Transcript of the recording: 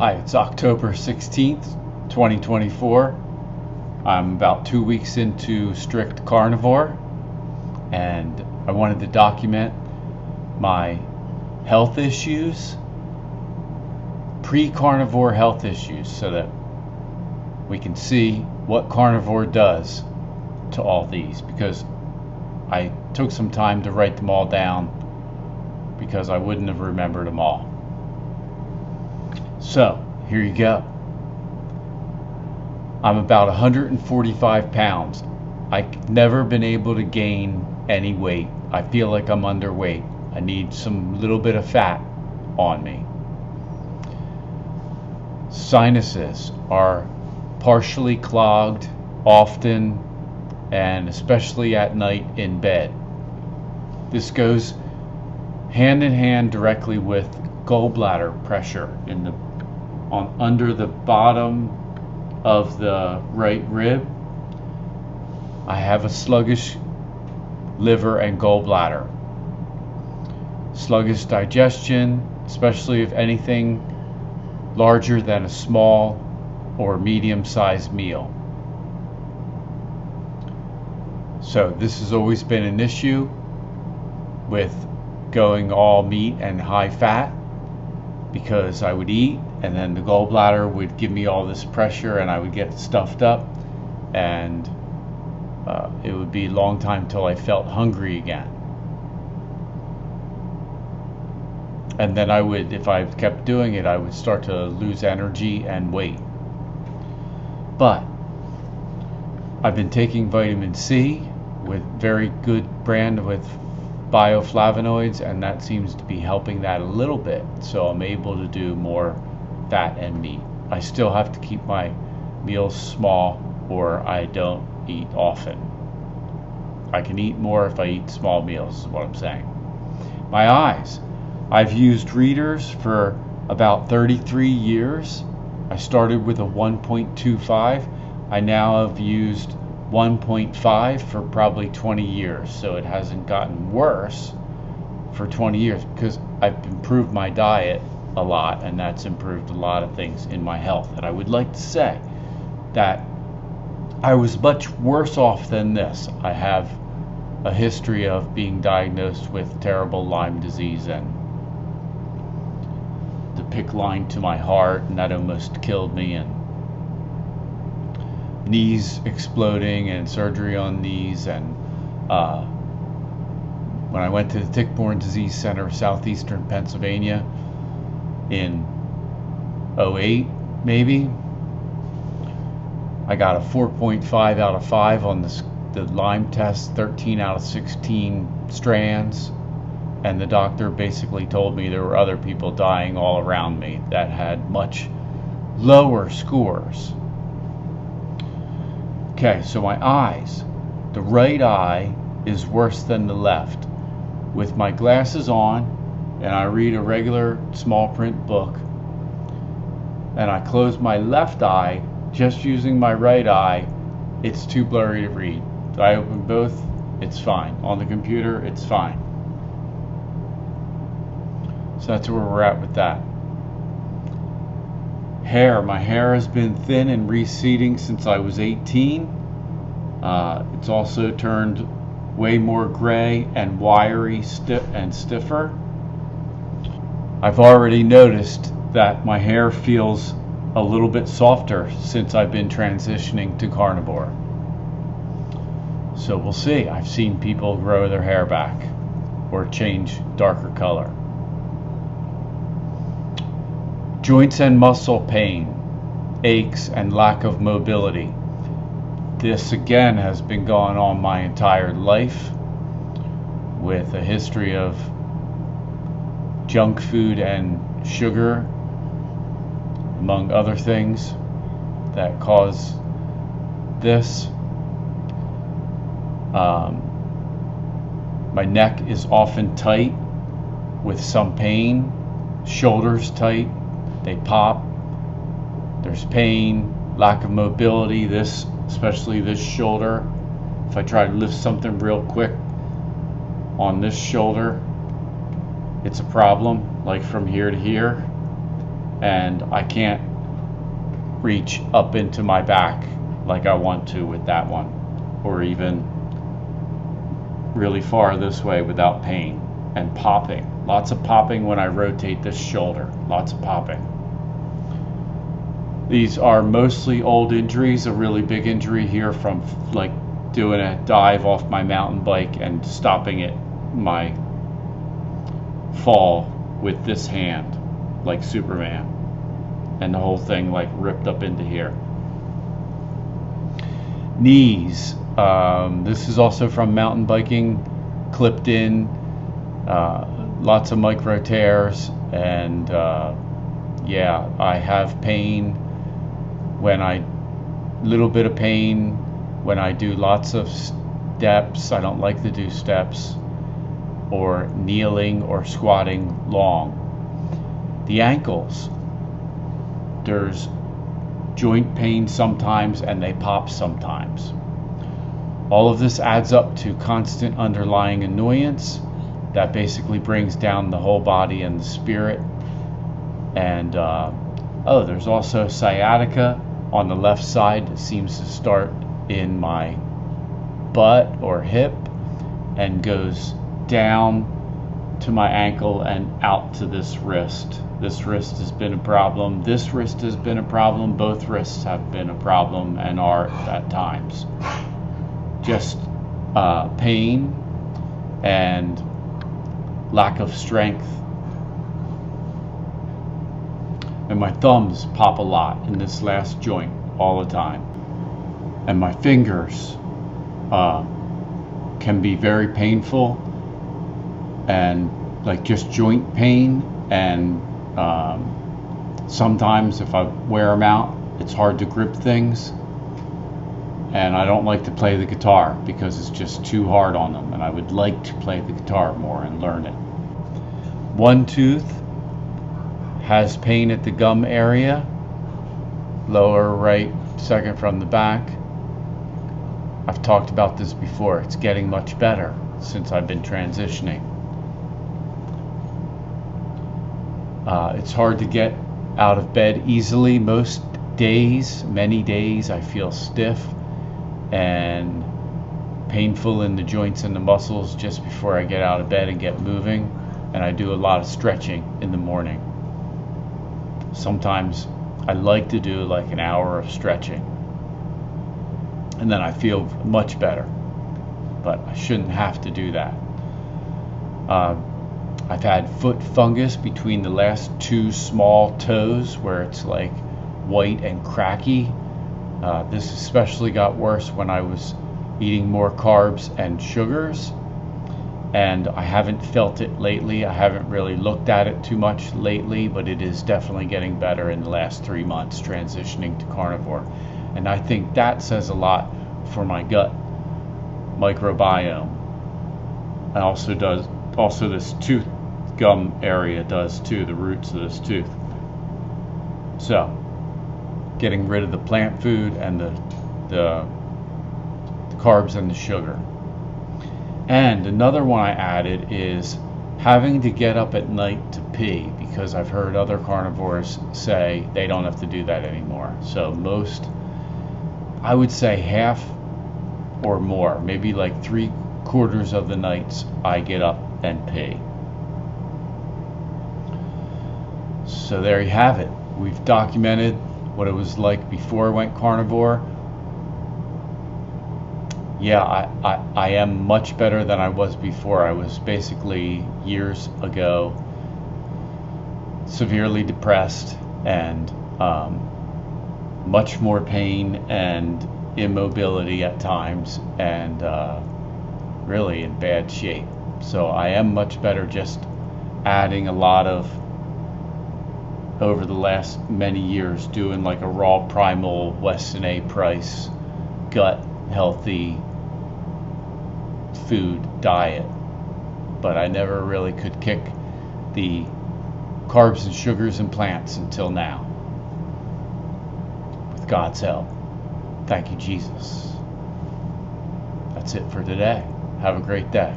Hi, it's October 16th, 2024. I'm about 2 weeks into strict carnivore, and I wanted to document my health issues, pre-carnivore health issues, so that we can see what carnivore does to all these, because I took some time to write them all down because I wouldn't have remembered them all. So, here you go. I'm about 145 pounds. I've never been able to gain any weight. I feel like I'm underweight. I need some little bit of fat on me. Sinuses are partially clogged often, and especially at night in bed. This goes hand in hand directly with gallbladder pressure under the bottom of the right rib. I have a sluggish liver and gallbladder. Sluggish digestion, especially if anything larger than a small or medium-sized meal. So this has always been an issue with going all meat and high fat, because I would eat and then the gallbladder would give me all this pressure and I would get stuffed up, and it would be a long time till I felt hungry again. And then I would, if I kept doing it, I would start to lose energy and weight. But I've been taking vitamin C with very good brand with bioflavonoids, and that seems to be helping that a little bit, so I'm able to do more fat and meat. I still have to keep my meals small, or I don't eat often. I can eat more if I eat small meals, is what I'm saying. My eyes. I've used readers for about 33 years. I started with a 1.25. I now have used 1.5 for probably 20 years, so it hasn't gotten worse for 20 years because I've improved my diet a lot, and that's improved a lot of things in my health. And I would like to say that I was much worse off than this. I have a history of being diagnosed with terrible Lyme disease and the PICC line to my heart, and that almost killed me, and knees exploding and surgery on knees. And when I went to the Tick-Borne Disease Center of Southeastern Pennsylvania in 08 maybe, I got a 4.5 out of 5 on the Lyme test, 13 out of 16 strands, and the doctor basically told me there were other people dying all around me that had much lower scores. Okay, so my eyes. The right eye is worse than the left. With my glasses on, and I read a regular small print book, and I close my left eye, just using my right eye, it's too blurry to read. I open both, it's fine. On the computer, it's fine. So that's where we're at with that. Hair. My hair has been thin and receding since I was 18. It's also turned way more gray and wiry, stiffer. I've already noticed that my hair feels a little bit softer since I've been transitioning to carnivore. So we'll see. I've seen people grow their hair back or change darker color. Joints and muscle pain, aches, and lack of mobility. This again has been going on my entire life, with a history of junk food and sugar, among other things, that cause this. My neck is often tight with some pain, shoulders tight, they pop, there's pain, lack of mobility, especially this shoulder. If I try to lift something real quick on this shoulder, it's a problem, like from here to here. and I can't reach up into my back like I want to with that one, or even really far this way without pain. And popping, lots of popping when I rotate this shoulder, lots of popping. These are mostly old injuries, a really big injury here from like doing a dive off my mountain bike and stopping it, my fall with this hand, like Superman, and the whole thing like ripped up into here. Knees, this is also from mountain biking, clipped in, lots of micro tears, and yeah, I have pain little bit of pain when I do lots of steps. I don't like to do steps or kneeling or squatting long. The ankles, there's joint pain sometimes and they pop sometimes. All of this adds up to constant underlying annoyance that basically brings down the whole body and the spirit. And oh, there's also sciatica on the left side. It seems to start in my butt or hip and goes down to my ankle and out to this wrist. This wrist has been a problem. This wrist has been a problem. Both wrists have been a problem and are at times. Just pain and lack of strength. And my thumbs pop a lot in this last joint all the time. And my fingers can be very painful and like just joint pain. And sometimes if I wear them out, it's hard to grip things. And I don't like to play the guitar because it's just too hard on them. And I would like to play the guitar more and learn it. One tooth has pain at the gum area, lower right, second from the back. I've talked about this before. It's getting much better since I've been transitioning. It's hard to get out of bed easily. Most days, many days, I feel stiff and painful in the joints and the muscles just before I get out of bed and get moving. And I do a lot of stretching in the morning. Sometimes I like to do like an hour of stretching, and then I feel much better, but I shouldn't have to do that. I've had foot fungus between the last two small toes where it's like white and cracky. This especially got worse when I was eating more carbs and sugars, and I haven't felt it lately. I haven't really looked at it too much lately, but it is definitely getting better in the last 3 months transitioning to carnivore. And I think that says a lot for my gut microbiome. And also this tooth gum area does too, the roots of this tooth. So getting rid of the plant food and the carbs and the sugar. And another one I added is having to get up at night to pee, because I've heard other carnivores say they don't have to do that anymore. So most, I would say half or more, maybe like 3/4 of the nights I get up and pee. So there you have it. We've documented what it was like before I went carnivore. Yeah, I am much better than I was before. I was basically years ago severely depressed and much more pain and immobility at times, and really in bad shape. So I am much better, just adding a lot of, over the last many years, doing like a raw primal Weston A. Price gut healthy food diet. But I never really could kick the carbs and sugars and plants until now, with God's help. Thank you, Jesus. That's it for today. Have a great day.